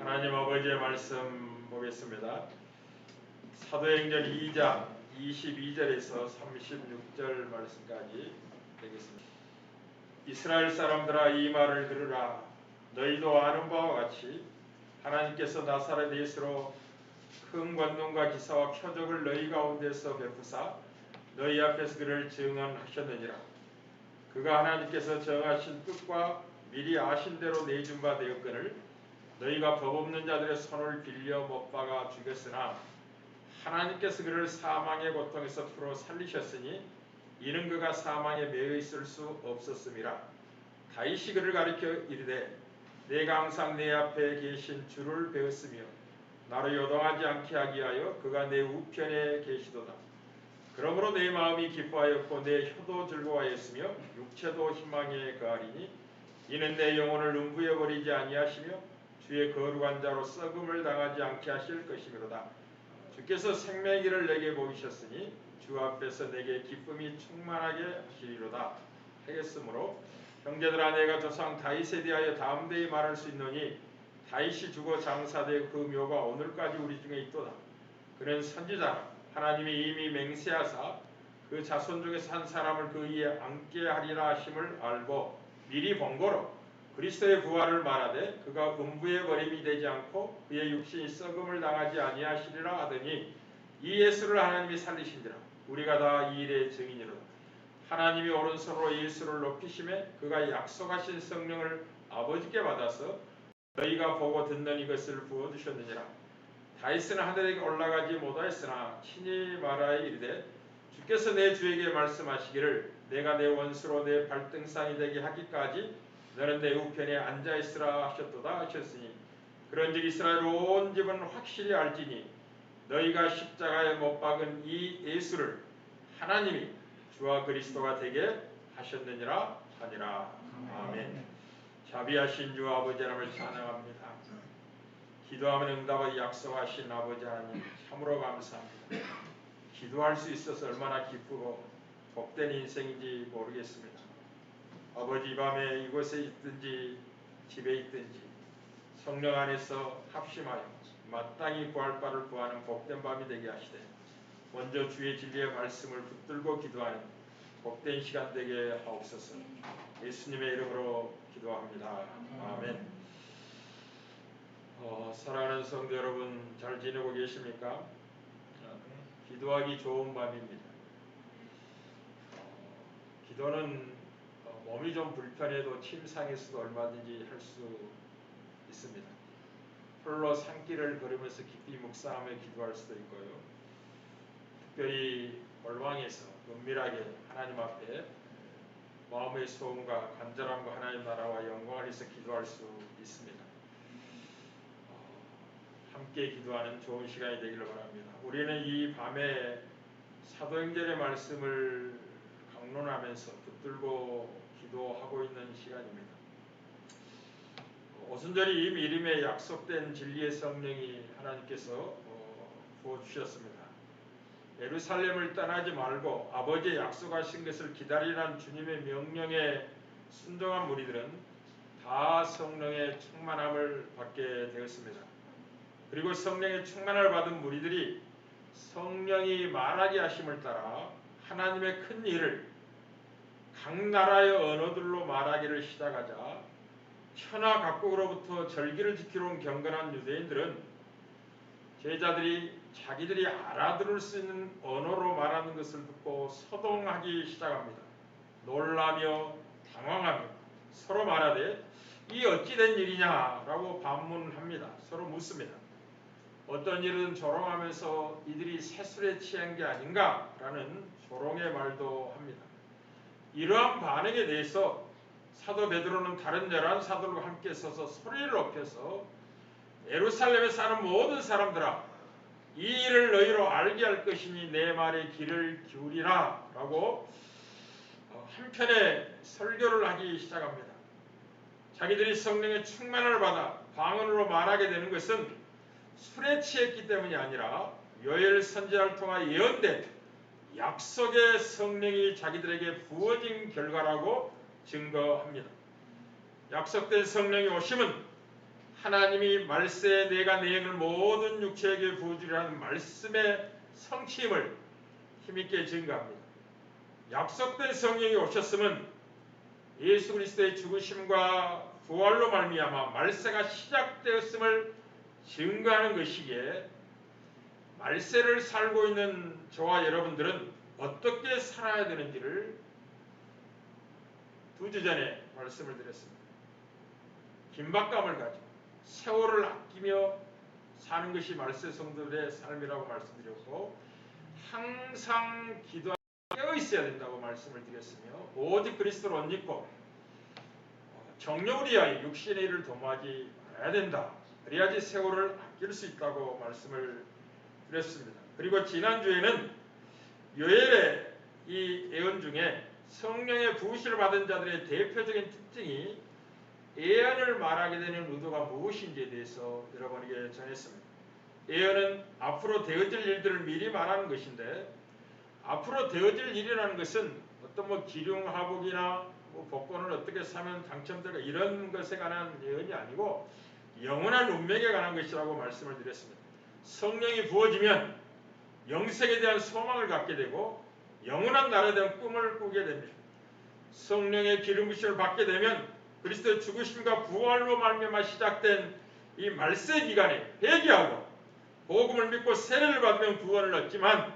하나님 아버지의 말씀 보겠습니다. 사도행전 2장 22절에서 36절 말씀까지 되겠습니다. 이스라엘 사람들아, 이 말을 들으라. 너희도 아는 바와 같이 하나님께서 나사렛 예수로 큰 권능과 기사와 표적을 너희 가운데서 베푸사 너희 앞에서 그를 증언하셨느니라. 그가 하나님께서 정하신 뜻과 미리 아신 대로 내준 바 되었거늘 너희가 법 없는 자들의 손을 빌려 못 박아 죽였으나 하나님께서 그를 사망의 고통에서 풀어 살리셨으니 이는 그가 사망에 매여 있을 수 없었음이라. 다윗이 그를 가리켜 이르되 내가 항상 내 앞에 계신 주를 배웠으며 나로 요동하지 않게 하기 위하여 그가 내 우편에 계시도다. 그러므로 내 마음이 기뻐하였고 내 혀도 즐거워하였으며 육체도 희망에 거하리니 이는 내 영혼을 음부에 버리지 아니하시며 주의 거룩한 자로 썩음을 당하지 않게 하실 것이미로다. 주께서 생명의 길을 내게 보이셨으니 주 앞에서 내게 기쁨이 충만하게 하시리로다 하겠으므로 형제들아, 내가 조상 다윗에 대하여 담대히 말할 수 있노니 다윗이 죽어 장사되어 그 묘가 오늘까지 우리 중에 있도다. 그는 선지자라. 하나님이 이미 맹세하사 그 자손 중에서 한 사람을 그 위에 앉게 하리라 하심을 알고 미리 본고로 그리스도의 부활을 말하되 그가 음부에 버림이 되지 않고 그의 육신이 썩음을 당하지 아니하시리라 하더니 이 예수를 하나님이 살리신지라. 우리가 다 이 일의 증인이로다. 하나님이 오른손으로 예수를 높이심에 그가 약속하신 성령을 아버지께 받아서 너희가 보고 듣는 이것을 부어주셨느니라. 다윗은 하늘에 올라가지 못하였으나 친히 말하여 이르되 주께서 내 주에게 말씀하시기를 내가 내 원수로 내 발등상이 되게 하기까지 너는 내 우편에 앉아있으라 하셨도다 하셨으니 그런즉 이스라엘 온 집은 확실히 알지니 너희가 십자가에 못 박은 이 예수를 하나님이 주와 그리스도가 되게 하셨느니라 하니라. 아멘. 자비하신 주 아버지 하나님을 찬양합니다. 기도하면 응답을 약속하신 아버지 하나님 참으로 감사합니다. 기도할 수 있어서 얼마나 기쁘고 복된 인생인지 모르겠습니다. 아버지, 이 밤에 이곳에 있든지 집에 있든지 성령 안에서 합심하여 마땅히 구할 바를 구하는 복된 밤이 되게 하시되 먼저 주의 진리의 말씀을 붙들고 기도하는 복된 시간 되게 하옵소서. 예수님의 이름으로 기도합니다. 아멘. 사랑하는 성도 여러분, 잘 지내고 계십니까? 기도하기 좋은 밤입니다. 기도는 몸이 좀 불편해도 침상에서도 얼마든지 할 수 있습니다. 홀로 산길을 걸으면서 깊이 묵상하며 기도할 수도 있고요. 특별히 골방에서 은밀하게 하나님 앞에 마음의 소음과 간절함과 하나님 나라와 영광을 위해서 기도할 수 있습니다. 함께 기도하는 좋은 시간이 되기를 바랍니다. 우리는 이 밤에 사도행전의 말씀을 강론하면서 붙들고 기도하고 있는 시간입니다. 오순절이 이 미림에 약속된 진리의 성령이 하나님께서 부어주셨습니다. 예루살렘을 떠나지 말고 아버지의 약속하신 것을 기다리라는 주님의 명령에 순종한 무리들은 다 성령의 충만함을 받게 되었습니다. 그리고 성령의 충만함을 받은 무리들이 성령이 말하게 하심을 따라 하나님의 큰 일을 각 나라의 언어들로 말하기를 시작하자 천하 각국으로부터 절기를 지키러 온 경건한 유대인들은 제자들이 자기들이 알아들을 수 있는 언어로 말하는 것을 듣고 소동하기 시작합니다. 놀라며 당황하며 서로 말하되 이 어찌된 일이냐라고 반문합니다. 서로 묻습니다. 어떤 일은 조롱하면서 이들이 세술에 취한 게 아닌가라는 조롱의 말도 합니다. 이러한 반응에 대해서 사도 베드로는 다른 11사도들과 함께 서서 소리를 높여서 예루살렘에 사는 모든 사람들아, 이 일을 너희로 알게 할 것이니 내 말에 귀를 기울이라 라고 한편의 설교를 하기 시작합니다. 자기들이 성령의 충만을 받아 방언으로 말하게 되는 것은 술에 취했기 때문이 아니라 요엘 선지자를 통하여 예언된 약속의 성령이 자기들에게 부어진 결과라고 증거합니다. 약속된 성령이 오심은 하나님이 말세에 내가 내 영을 모든 육체에게 부어주리라는 말씀의 성취임을 힘있게 증거합니다. 약속된 성령이 오셨음은 예수 그리스도의 죽으심과 부활로 말미암아 말세가 시작되었음을 증거하는 것이기에 말세를 살고 있는 저와 여러분들은 어떻게 살아야 되는지를 2주 전에 말씀을 드렸습니다. 긴박감을 가지고 세월을 아끼며 사는 것이 말세 성도들의 삶이라고 말씀드렸고, 항상 기도하고 깨어 있어야 된다고 말씀을 드렸으며, 오직 그리스도를 옷 입고 정령을 위하여 육신의 일을 도모하지 말아야 된다. 그래야지 세월을 아낄 수 있다고 말씀을 드렸습니다. 그리고 지난주에는 요엘의 이 예언 중에 성령의 부으심을 받은 자들의 대표적인 특징이 예언을 말하게 되는 의도가 무엇인지에 대해서 여러분에게 전했습니다. 예언은 앞으로 되어질 일들을 미리 말하는 것인데, 앞으로 되어질 일이라는 것은 어떤 기륭하복이나 복권을 어떻게 사면 당첨될까 이런 것에 관한 예언이 아니고 영원한 운명에 관한 것이라고 말씀을 드렸습니다. 성령이 부어지면 영생에 대한 소망을 갖게 되고 영원한 나라에 대한 꿈을 꾸게 됩니다. 성령의 기름 부심을 받게 되면 그리스도의 죽으심과 부활로 말미암아 시작된 이 말세 기간에 회개하고 복음을 믿고 세례를 받으면 구원을 얻지만,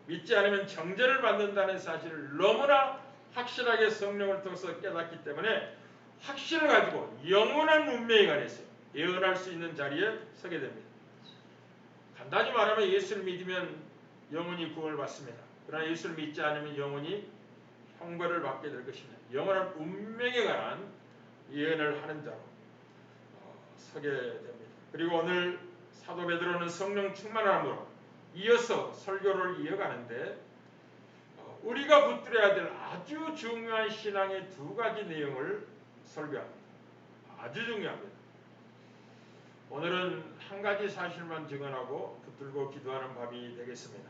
믿지 않으면 정죄를 받는다는 사실을 너무나 확실하게 성령을 통해서 깨닫기 때문에 확신을 가지고 영원한 운명에 관해서 예언할 수 있는 자리에 서게 됩니다. 간단히 말하면 예수를 믿으면 영원히 구원을 받습니다. 그러나 예수를 믿지 않으면 영원히 형벌을 받게 될 것입니다. 영원한 운명에 관한 예언을 하는 자로 서게 됩니다. 그리고 오늘 사도 베드로는 성령 충만함으로 이어서 설교를 이어가는데, 우리가 붙들어야 될 아주 중요한 신앙의 2가지 내용을 설교합니다. 아주 중요합니다. 오늘은 한 가지 사실만 증언하고 붙들고 기도하는 밤이 되겠습니다.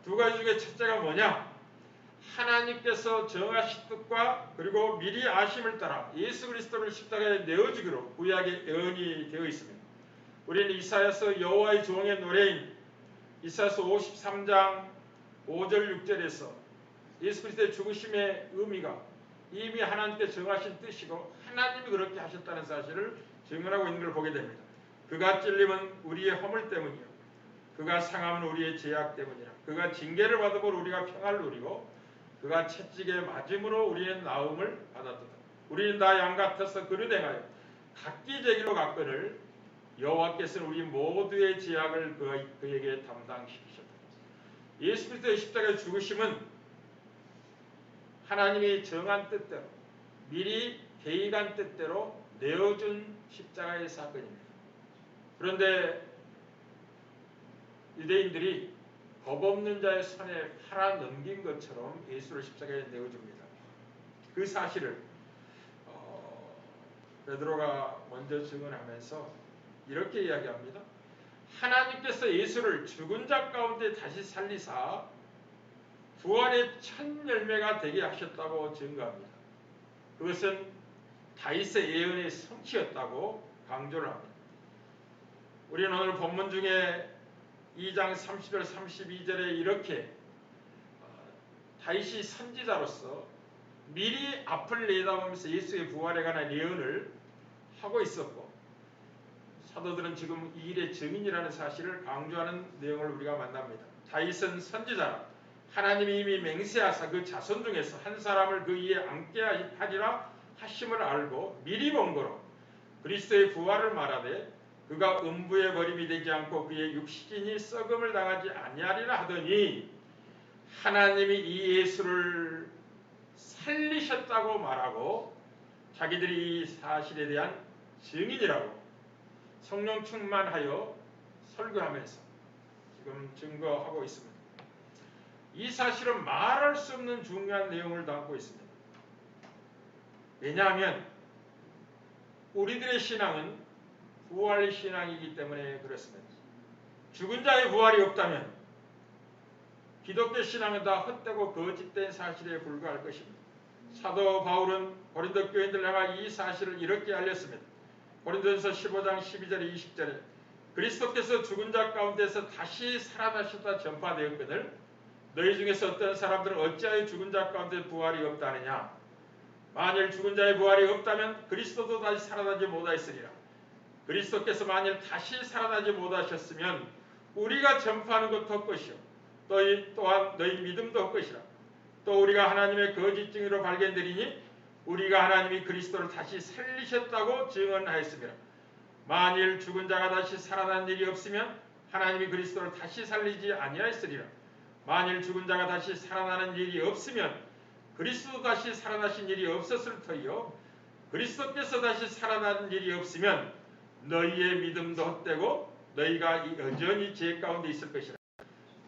2가지 중에 첫째가 뭐냐? 하나님께서 정하신 뜻과 그리고 미리 아심을 따라 예수 그리스도를 십자가에 내어주기로 구약에 예언이 되어 있습니다. 우리는 이사야서 여호와의 종의 노래인 이사야서 53장 5절 6절에서 예수 그리스도의 죽으심의 의미가 이미 하나님께 정하신 뜻이고 하나님이 그렇게 하셨다는 사실을 증언하고 있는 걸 보게 됩니다. 그가 찔림은 우리의 허물 때문이요, 그가 상함은 우리의 죄악 때문이라. 그가 징계를 받음으로 우리가 평안을 누리고 그가 채찍에 맞음으로 우리는 나음을 받았도다. 우리는 다 양 같아서 그릇 행하여 각기 제기로 갔거늘 여호와께서는 우리 모두의 죄악을 그에게 담당시키셨다. 예수 그리스도의 십자가의 죽으심은 하나님이 정한 뜻대로 미리 계획한 뜻대로 내어준 십자가의 사건입니다. 그런데 유대인들이 법 없는 자의 손에 팔아 넘긴 것처럼 예수를 십자가에 내어줍니다. 그 사실을 베드로가 먼저 증언하면서 이렇게 이야기합니다. 하나님께서 예수를 죽은 자 가운데 다시 살리사 부활의 첫 열매가 되게 하셨다고 증거합니다. 그것은 다윗의 예언의 성취였다고 강조를 합니다. 우리는 오늘 본문 중에 2장 30절 32절에 이렇게 다윗이 선지자로서 미리 앞을 내다보면서 예수의 부활에 관한 예언을 하고 있었고, 사도들은 지금 이 일의 증인이라는 사실을 강조하는 내용을 우리가 만납니다. 다윗은 선지자라 하나님이 이미 맹세하사 그 자손 중에서 한 사람을 그 위에 앉게 하리라 하심을 알고 미리 본 거로 그리스도의 부활을 말하되 그가 음부의 버림이 되지 않고 그의 육신이 썩음을 당하지 아니하리라 하더니, 하나님이 이 예수를 살리셨다고 말하고 자기들이 이 사실에 대한 증인이라고 성령 충만하여 설교하면서 지금 증거하고 있습니다. 이 사실은 말할 수 없는 중요한 내용을 담고 있습니다. 왜냐하면 우리들의 신앙은 부활 신앙이기 때문에 그렇습니다. 죽은 자의 부활이 없다면 기독교 신앙은 다 헛되고 거짓된 사실에 불과할 것입니다. 사도 바울은 고린도 교인들 향해 이 사실을 이렇게 알렸습니다. 고린도전서 15장 12절에 20절에 그리스도께서 죽은 자 가운데서 다시 살아나셨다 전파되었거늘 너희 중에서 어떤 사람들은 어찌하여 죽은 자 가운데 부활이 없다느냐. 만일 죽은 자의 부활이 없다면 그리스도도 다시 살아나지 못하였으리라. 그리스도께서 만일 다시 살아나지 못하셨으면 우리가 전파하는 것도 헛것이요 또한 너희 믿음도 헛것이라. 또 우리가 하나님의 거짓 증인으로 발견되리니 우리가 하나님이 그리스도를 다시 살리셨다고 증언하였습니다. 만일 죽은 자가 다시 살아난 일이 없으면 하나님이 그리스도를 다시 살리지 아니하였으리라. 만일 죽은 자가 다시 살아나는 일이 없으면 그리스도 다시 살아나신 일이 없었을 터이요 그리스도께서 다시 살아나는 일이 없으면 너희의 믿음도 헛되고 너희가 여전히 죄 가운데 있을 것이라.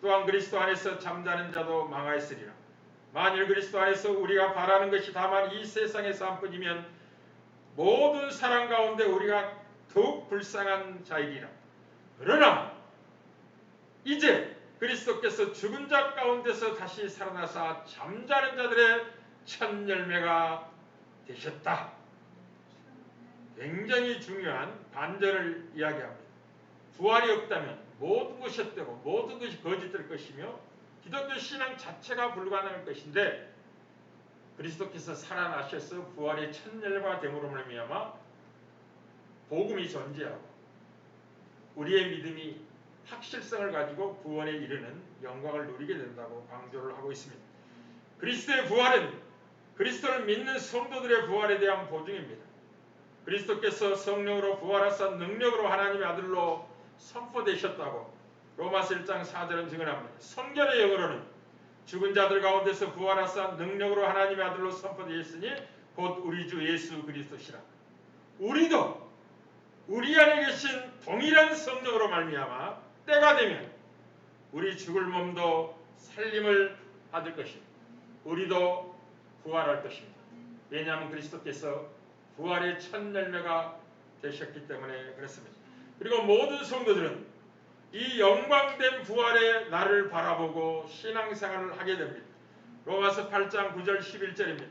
또한 그리스도 안에서 잠자는 자도 망하였으리라. 만일 그리스도 안에서 우리가 바라는 것이 다만 이 세상에서 한 뿐이면 모든 사람 가운데 우리가 더욱 불쌍한 자이리라. 그러나 이제 그리스도께서 죽은 자 가운데서 다시 살아나사 잠자는 자들의 첫 열매가 되셨다. 굉장히 중요한 반전을 이야기합니다. 부활이 없다면 모든 것이 헛되고 모든 것이 거짓될 것이며 기독교 신앙 자체가 불가능할 것인데 그리스도께서 살아나셔서 부활의 첫 열매가 됨으로 말미암아 복음이 존재하고 우리의 믿음이 확실성을 가지고 구원에 이르는 영광을 누리게 된다고 강조를 하고 있습니다. 그리스도의 부활은 그리스도를 믿는 성도들의 부활에 대한 보증입니다. 그리스도께서 성령으로 부활하사 능력으로 하나님의 아들로 선포되셨다고 로마서 1장 4절은 증언합니다. 성경의 영어로는 죽은 자들 가운데서 부활하사 능력으로 하나님의 아들로 선포되었으니 곧 우리 주 예수 그리스도시라. 우리도 우리 안에 계신 동일한 성령으로 말미암아 때가 되면 우리 죽을 몸도 살림을 받을 것입니다. 우리도 부활할 것입니다. 왜냐하면 그리스도께서 부활의 첫 열매가 되셨기 때문에 그렇습니다. 그리고 모든 성도들은 이 영광된 부활의 날을 바라보고 신앙생활을 하게 됩니다. 로마서 8장 9절 11절입니다.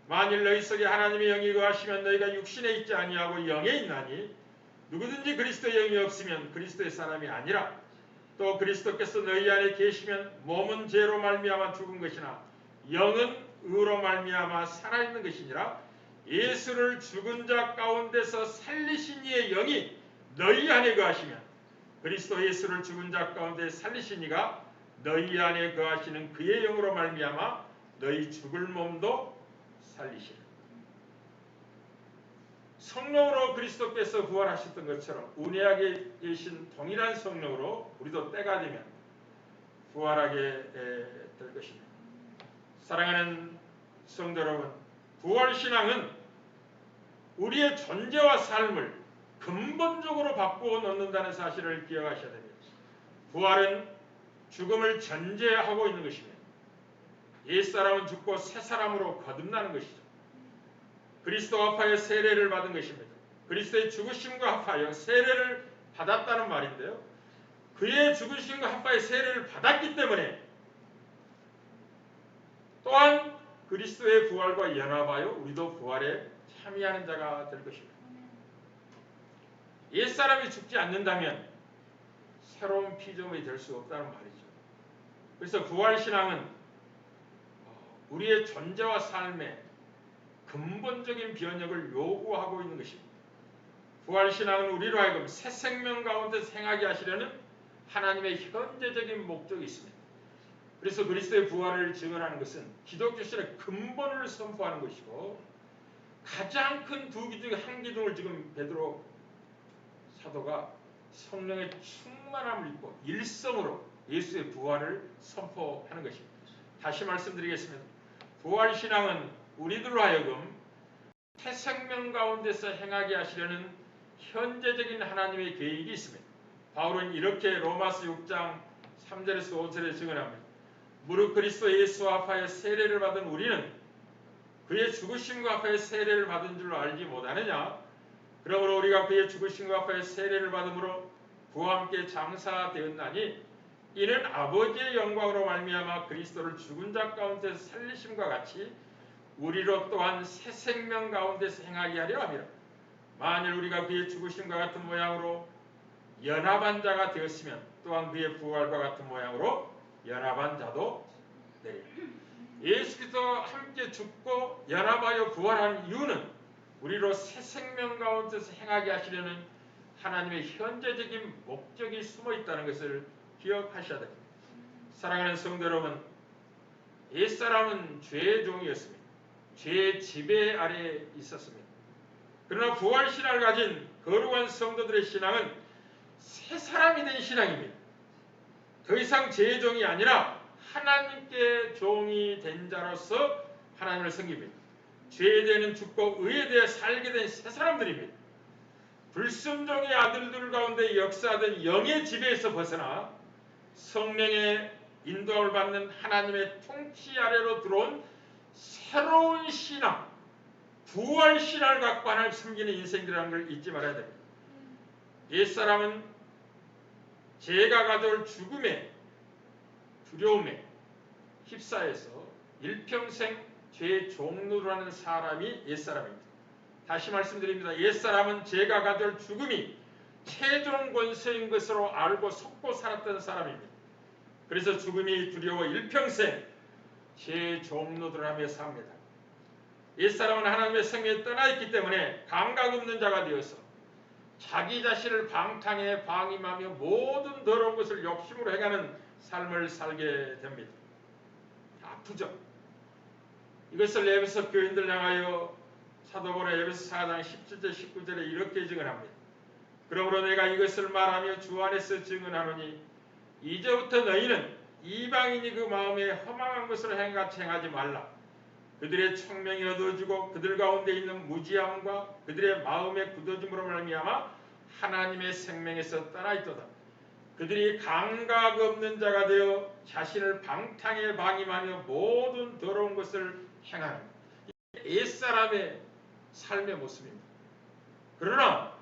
만일 너희 속에 하나님의 영이 거하시면 너희가 육신에 있지 아니하고 영에 있나니 누구든지 그리스도의 영이 없으면 그리스도의 사람이 아니라. 또 그리스도께서 너희 안에 계시면 몸은 죄로 말미암아 죽은 것이나 영은 의로 말미암아 살아있는 것이니라. 예수를 죽은 자 가운데서 살리신 이의 영이 너희 안에 거하시면 그리스도 예수를 죽은 자 가운데 살리신 이가 너희 안에 거하시는 그의 영으로 말미암아 너희 죽을 몸도 살리시라. 성령으로 그리스도께서 부활하셨던 것처럼 운해하게 계신 동일한 성령으로 우리도 때가 되면 부활하게 될 것입니다. 사랑하는 성도 여러분, 부활신앙은 우리의 존재와 삶을 근본적으로 바꾸어 놓는다는 사실을 기억하셔야 됩니다. 부활은 죽음을 전제하고 있는 것입니다. 옛사람은 죽고 새사람으로 거듭나는 것이죠. 그리스도 합하여 세례를 받은 것입니다. 그리스도의 죽으심과 합하여 세례를 받았다는 말인데요. 그의 죽으심과 합하여 세례를 받았기 때문에 또한 그리스도의 부활과 연합하여 우리도 부활에 참여하는 자가 될 것입니다. 옛사람이 죽지 않는다면 새로운 피조물이 될 수 없다는 말이죠. 그래서 부활신앙은 우리의 존재와 삶에 근본적인 변혁을 요구하고 있는 것입니다. 부활신앙은 우리로 하여금 새 생명 가운데 생하게 하시려는 하나님의 현재적인 목적이 있습니다. 그래서 그리스도의 부활을 증언하는 것은 기독교 신의 근본을 선포하는 것이고 가장 큰 두 기둥 한 기둥을 지금 베드로 사도가 성령의 충만함을 입고 일성으로 예수의 부활을 선포하는 것입니다. 다시 말씀드리겠습니다. 부활신앙은 우리들로 하여금 새 생명 가운데서 행하게 하시려는 현재적인 하나님의 계획이 있습니다. 바울은 이렇게 로마서 6장 3절에서 5절에 증언합니다. 무릇 그리스도 예수와 합하여 세례를 받은 우리는 그의 죽으심과 합하여 세례를 받은 줄로 알지 못하느냐. 그러므로 우리가 그의 죽으심과 합하여 세례를 받음으로 그와 함께 장사되었나니 이는 아버지의 영광으로 말미암아 그리스도를 죽은 자 가운데서 살리심과 같이 우리로 또한 새 생명 가운데서 행하게 하려 함이라. 만일 우리가 그의 죽으심과 같은 모양으로 연합한 자가 되었으면 또한 그의 부활과 같은 모양으로 연합한 자도 되리라. 예수 그리스도와 함께 죽고 연합하여 부활한 이유는 우리로 새 생명 가운데서 행하게 하시려는 하나님의 현재적인 목적이 숨어 있다는 것을 기억하셔야 됩니다. 사랑하는 성도 여러분, 옛사람은 죄의 종이었습니다. 죄의 지배 아래에 있었습니다. 그러나 부활신앙을 가진 거룩한 성도들의 신앙은 새 사람이 된 신앙입니다. 더 이상 죄의 종이 아니라 하나님께 종이 된 자로서 하나님을 섬깁니다. 죄에 대해는 죽고 의에 대해 살게 된 새 사람들입니다. 불순종의 아들들 가운데 역사하던 영의 지배에서 벗어나 성령의 인도함을 받는 하나님의 통치 아래로 들어온 새로운 신앙, 부활 신앙을 갖고 하나님을 섬기는 인생이라는 걸 잊지 말아야 됩니다. 옛사람은 죄가 가져올 죽음의 두려움에 휩싸여서 일평생 죄의 종로라는 사람이 옛사람입니다. 다시 말씀드립니다. 옛사람은 죄가 가져올 죽음이 최종 권세인 것으로 알고 속고 살았던 사람입니다. 그래서 죽음이 두려워 일평생 죄의 종로들 하며 삽니다. 옛사람은 하나님의 생명에 떠나 있기 때문에 감각 없는 자가 되어서 자기 자신을 방탕에 방임하며 모든 더러운 것을 욕심으로 행하는 삶을 살게 됩니다. 아프죠. 이것을 에베소 교인들 향하여 사도 바울은 에베소 4장 17절 19절에 이렇게 증언합니다. 그러므로 내가 이것을 말하며 주 안에서 증언하노니 이제부터 너희는 이방인이 그 마음에 허망한 것을 행같이 행하지 말라. 그들의 청명이 어두워지고 그들 가운데 있는 무지함과 그들의 마음의 굳어짐으로 말미암아 하나님의 생명에서 떠나 있도다. 그들이 감각 없는 자가 되어 자신을 방탕에 방임하며 모든 더러운 것을 행하는 옛사람의 삶의 모습입니다. 그러나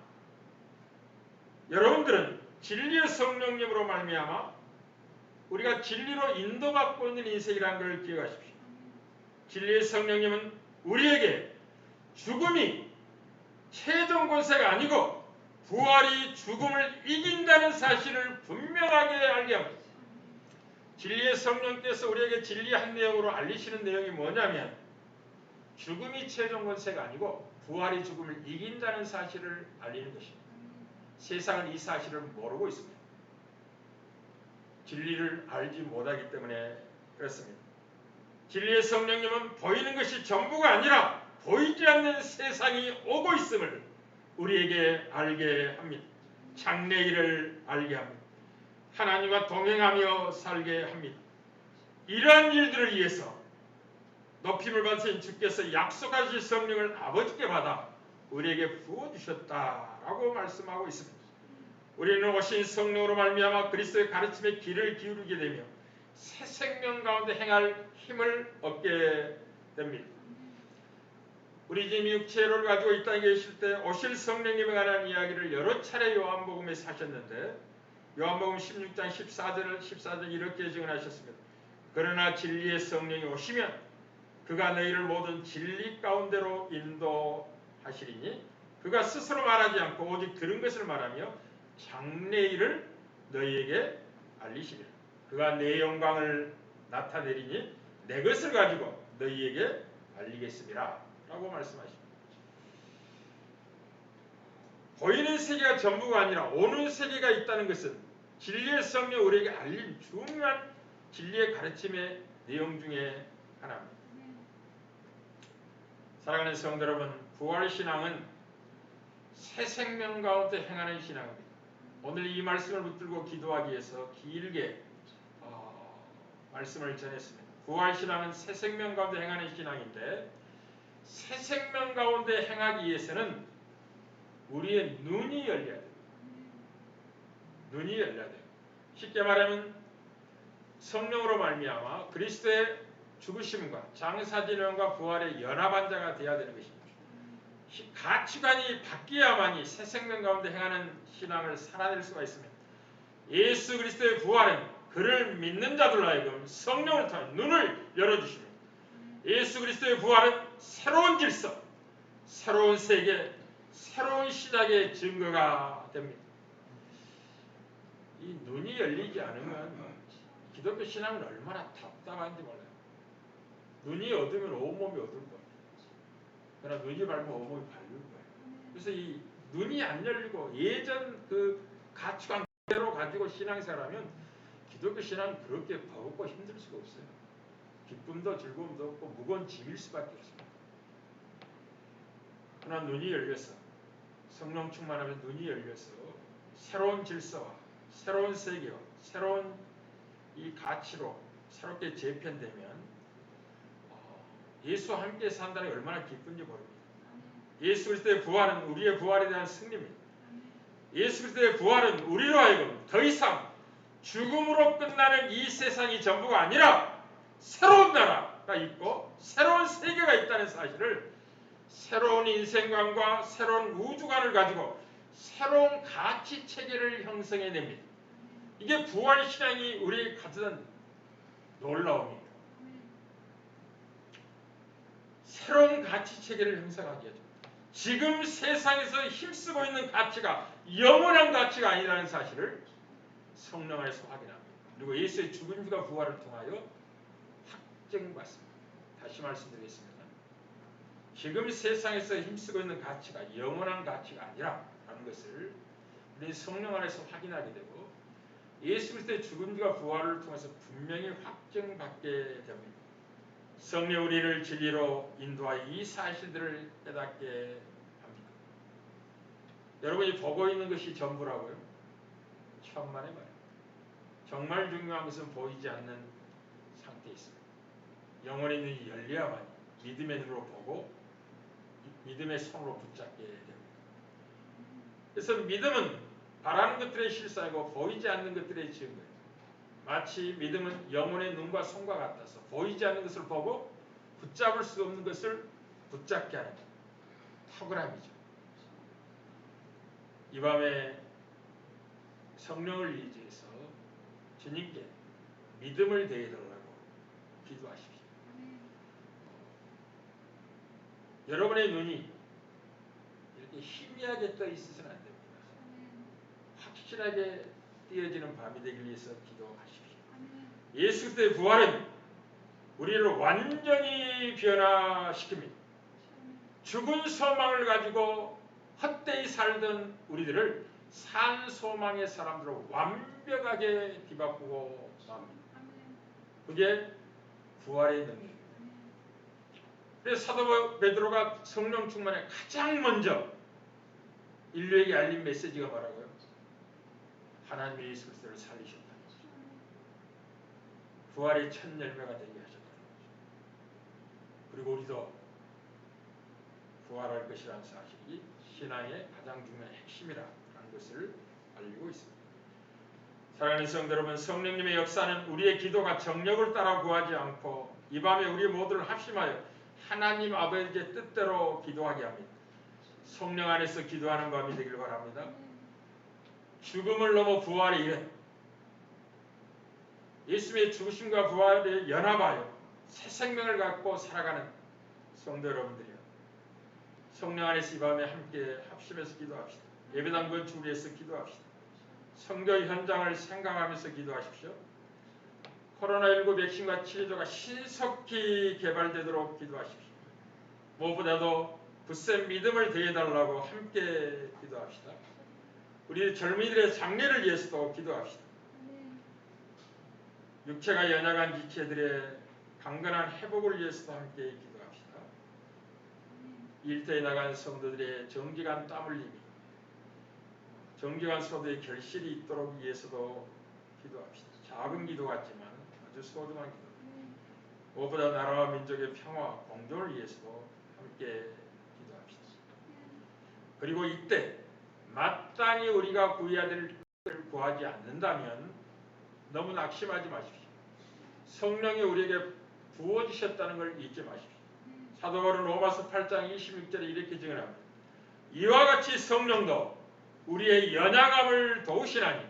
여러분들은 진리의 성령님으로 말미암아 우리가 진리로 인도받고 있는 인생이라는 걸 기억하십시오. 진리의 성령님은 우리에게 죽음이 최종 권세가 아니고 부활이 죽음을 이긴다는 사실을 분명하게 알게 합니다. 진리의 성령께서 우리에게 진리한 내용으로 알리시는 내용이 뭐냐면 죽음이 최종 권세가 아니고 부활이 죽음을 이긴다는 사실을 알리는 것입니다. 세상은 이 사실을 모르고 있습니다. 진리를 알지 못하기 때문에 그렇습니다. 진리의 성령님은 보이는 것이 전부가 아니라 보이지 않는 세상이 오고 있음을 우리에게 알게 합니다. 장래일을 알게 합니다. 하나님과 동행하며 살게 합니다. 이러한 일들을 위해서 높임을 받으신 주께서 약속하신 성령을 아버지께 받아 우리에게 부어주셨다라고 말씀하고 있습니다. 우리는 오신 성령으로 말미암아 그리스도의 가르침에 귀를 기울이게 되며 새 생명 가운데 행할 힘을 얻게 됩니다. 우리 지금 육체를 가지고 이 땅에 계실 때 오실 성령님에 관한 이야기를 여러 차례 요한복음에서 하셨는데 요한복음 16장 14절 이렇게 증언하셨습니다. 그러나 진리의 성령이 오시면 그가 너희를 모든 진리 가운데로 인도하시리니 그가 스스로 말하지 않고 오직 들은 것을 말하며 장래일을 너희에게 알리시리라. 그가 내 영광을 나타내리니 내 것을 가지고 너희에게 알리겠습니다. 라고 말씀하십니다. 보이는 세계가 전부가 아니라 오는 세계가 있다는 것은 진리의 성령 우리에게 알린 중요한 진리의 가르침의 내용 중에 하나입니다. 사랑하는 성도 여러분, 부활신앙은 새 생명 가운데 행하는 신앙입니다. 오늘 이 말씀을 붙들고 기도하기 위해서 길게 말씀을 전했습니다. 부활신앙은 새 생명 가운데 행하는 신앙인데 새 생명 가운데 행하기 위해서는 우리의 눈이 열려야 돼요. 눈이 열려야 돼요. 쉽게 말하면 성령으로 말미암아 그리스도의 죽으심과 장사진원과 부활의 연합한 자가 되어야 되는 것입니다. 가치관이 바뀌어야만이 새 생명 가운데 행하는 신앙을 살아낼 수가 있습니다. 예수 그리스도의 부활은 그를 믿는 자들로 하여금 성령을 통해 눈을 열어주십니다. 예수 그리스도의 부활은 새로운 질서, 새로운 세계, 새로운 시작의 증거가 됩니다. 이 눈이 열리지 않으면 기독교 신앙은 얼마나 답답한지 몰라요. 눈이 어두면 온몸이 어두울 거예요. 그러나 눈이 밝으면 온몸이 밝을 거예요. 그래서 이 눈이 안 열리고 예전 그 가치관 그대로 가지고 신앙생활하면 기독교 신앙은 그렇게 버겁고 힘들 수가 없어요. 기쁨도 즐거움도 없고 무거운 짐일 수밖에 없습니다. 그러나 눈이 열려서 성령 충만하면 눈이 열려서 새로운 질서와 새로운 세계와 새로운 이 가치로 새롭게 재편되면 예수와 함께 산다는 게 얼마나 기쁜지 모릅니다. 예수 그리스도의 부활은 우리의 부활에 대한 승리입니다. 예수 그리스도의 부활은 우리로 하여금 더 이상 죽음으로 끝나는 이 세상이 전부가 아니라 새로운 나라가 있고 새로운 세계가 있다는 사실을 새로운 인생관과 새로운 우주관을 가지고 새로운 가치 체계를 형성해냅니다. 이게 부활 신앙이 우리에게 가져다 놀라움이에요. 새로운 가치 체계를 형성하게 해줘. 지금 세상에서 힘쓰고 있는 가치가 영원한 가치가 아니라는 사실을 성령 안에서 확인합니다. 그리고 예수의 죽음과 부활을 통하여 확증받습니다. 다시 말씀드리겠습니다. 지금 세상에서 힘쓰고 있는 가치가 영원한 가치가 아니라는 것을 우리 성령 안에서 확인하게 되고 예수 그리스도의 죽음과 부활을 통해서 분명히 확증받게 됩니다. 성령 우리를 진리로 인도하여 이 사실들을 깨닫게 합니다. 여러분이 보고 있는 것이 전부라고요? 천만의 말입니다. 정말 중요한 것은 보이지 않는 상태에 있습니다. 영혼의 눈이 열려야만 믿음의 눈으로 보고 믿음의 손으로 붙잡게 됩니다. 그래서 믿음은 바라는 것들의 실상이고 보이지 않는 것들의 증거예요. 마치 믿음은 영혼의 눈과 손과 같아서 보이지 않는 것을 보고 붙잡을 수 없는 것을 붙잡게 하는 탁월함이죠. 이 밤에 성령을 의지해서 주님께 믿음을 대해달라고 기도하십시오. 여러분의 눈이 이렇게 희미하게 떠 있어서는 안 됩니다. 확실하게 띄어지는 밤이 되기 위해서 기도하십시오. 예수 그리스도의 부활은 우리를 완전히 변화시킵니다. 죽은 소망을 가지고 헛되이 살던 우리들을 산 소망의 사람들로 완벽하게 뒤바꾸고 맙니다. 그게 부활의 능력입니다. 그래서 사도 베드로가 성령 충만에 가장 먼저 인류에게 알린 메시지가 뭐라고요? 하나님이 예수 그리스도를 살리셨다. 부활의 첫 열매가 되게 하셨다는 거죠. 그리고 우리도 부활할 것이라는 사실이 신앙의 가장 중요한 핵심이라는 것을 알고 있습니다. 사랑하는 성도 여러분, 성령님의 역사는 우리의 기도가 정력을 따라 구하지 않고 이 밤에 우리 모두를 합심하여 하나님 아버지의 뜻대로 기도하게 합니다. 성령 안에서 기도하는 밤이 되길 바랍니다. 죽음을 넘어 부활에 이른 예수님의 죽으심과 부활에 연합하여 새 생명을 갖고 살아가는 성도 여러분들이요. 성령 안에서 이 밤에 함께 합심해서 기도합시다. 예배당 건축을 위해서 기도합시다. 선교 현장을 생각하면서 기도하십시오. 코로나19 백신과 치료제가 신속히 개발되도록 기도하십시오. 무엇보다도 굳센 믿음을 대해달라고 함께 기도합시다. 우리 젊은이들의 장래를 위해서도 기도합시다. 육체가 연약한 지체들의 강건한 회복을 위해서도 함께 기도합시다. 일터에 나간 성도들의 정직한 땀 흘림이 정직한 소도의 결실이 있도록 위해서도 기도합시다. 작은 기도 같지만 아주 소중한 기도. 무엇보다 나라와 민족의 평화와 공존을 위해서도 함께 기도합시다. 그리고 이때 마땅히 우리가 구해야 될 것을 구하지 않는다면 너무 낙심하지 마십시오. 성령이 우리에게 부어주셨다는 걸 잊지 마십시오. 사도 바울은 로마서 8장 26절에 이렇게 증언합니다. 이와 같이 성령도 우리의 연약함을 도우시나니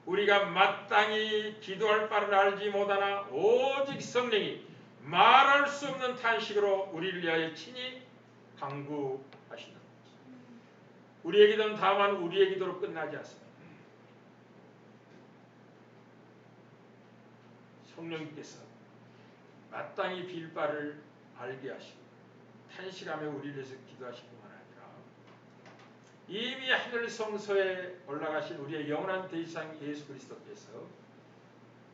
우리가 마땅히 기도할 바를 알지 못하나 오직 성령이 말할 수 없는 탄식으로 우리를 위하여 친히 간구하신다. 우리의 기도는 다만 우리의 기도로 끝나지 않습니다. 성령님께서 마땅히 빌 바를 알게 하시고 탄식하며 우리를 위해서 기도하실 뿐만 아니라 이미 하늘 성소에 올라가신 우리의 영원한 대지상 예수 그리스도께서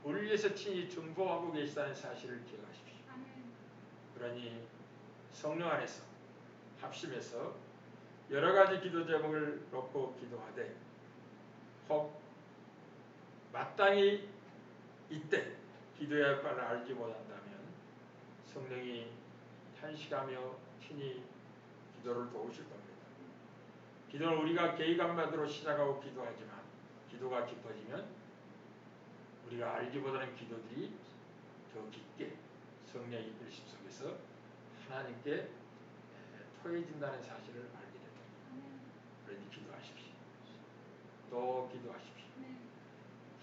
우리를 위해서 친히 중보하고 계시다는 사실을 기억하십시오. 그러니 성령 안에서 합심해서 여러 가지 기도 제목을 놓고 기도하되 혹 마땅히 이때 기도해야 할 바를 알지 못한다면 성령이 탄식하며 친히 기도를 도우실 겁니다. 기도는 우리가 개의감마대로 시작하고 기도하지만 기도가 깊어지면 우리가 알기보다는 기도들이 더 깊게 성령의 이끌심 속에서 하나님께 토해진다는 사실을 알게 됩니다. 그러니 기도하십시오. 또 기도하십시오.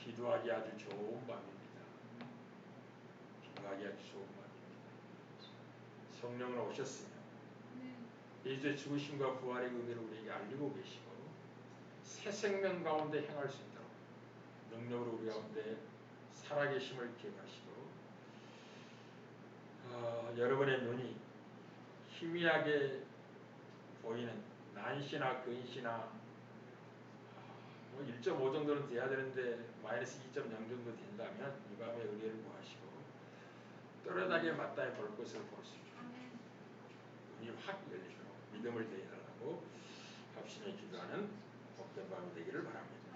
기도하기 아주 좋은 밤입니다. 기도하기 아주 좋은 밤입니다. 성령은 오셨으며 예수의 죽으심과 부활의 의미를 우리에게 알리고 계시고 새 생명 가운데 행할 수 있도록 능력으로 우리 가운데 살아계심을 기억하시고 여러분의 눈이 희미하게 보이는 난시나 근시나 1.5 정도는 돼야 되는데 마이너스 2.0 정도 된다면 이 밤에 의뢰를 구하시고 또렷하게 마땅히 볼 것을 볼 수 있도록 눈이 확 열리도록 믿음을 대해달라고 합심해 기도하는 복된 밤이 되기를 바랍니다.